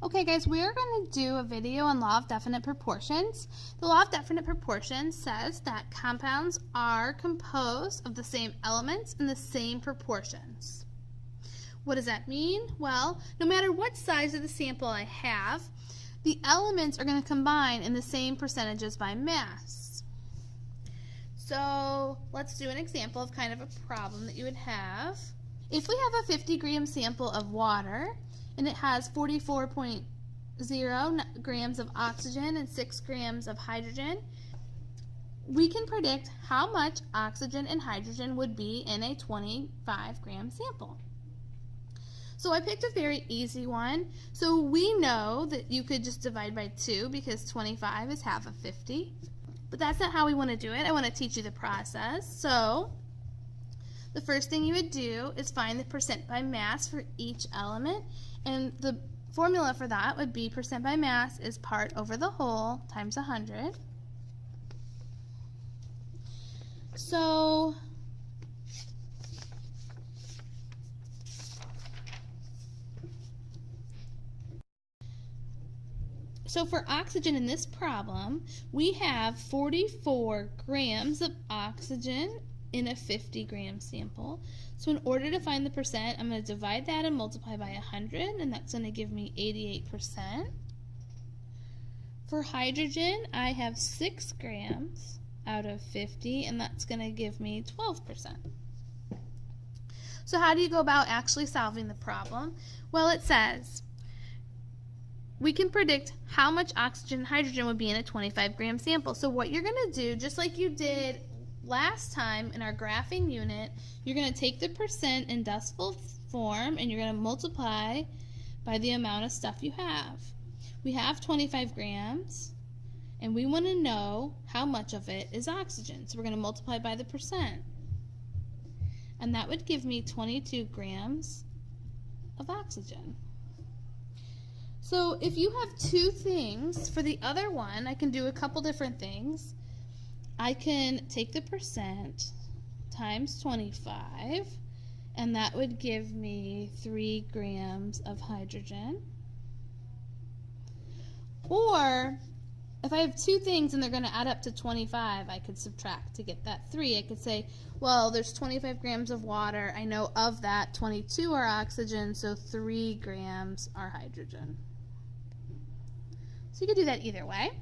Okay guys, we are going to do a video on law of definite proportions. The law of definite proportions says that compounds are composed of the same elements in the same proportions. What does that mean? Well, no matter what size of the sample I have, the elements are going to combine in the same percentages by mass. So let's do an example of kind of a problem that you would have. If we have a 50-gram sample of water and it has 44.0 grams of oxygen and 6 grams of hydrogen, we can predict how much oxygen and hydrogen would be in a 25-gram sample. So I picked a very easy one. So we know that you could just divide by 2 because 25 is half of 50. But that's not how we want to do it. I want to teach you the process. So the first thing you would do is find the percent by mass for each element. And the formula for that would be percent by mass is part over the whole times 100. So for oxygen in this problem, we have 44 grams of oxygen in a 50-gram sample. So in order to find the percent, I'm going to divide that and multiply by 100, and that's going to give me 88%. For hydrogen, I have 6 grams out of 50, and that's going to give me 12%. So how do you go about actually solving the problem? Well, it says we can predict how much oxygen and hydrogen would be in a 25-gram sample. So what you're going to do, just like you did last time in our graphing unit, you're going to take the percent in decimal form and you're going to multiply by the amount of stuff you have. We have 25 grams and we want to know how much of it is oxygen. So we're going to multiply by the percent. And that would give me 22 grams of oxygen. So if you have two things, for the other one, I can do a couple different things. I can take the percent times 25, and that would give me 3 grams of hydrogen. Or if I have two things and they're going to add up to 25, I could subtract to get that 3. I could say, well, there's 25 grams of water. I know of that 22 are oxygen, so 3 grams are hydrogen. So you could do that either way.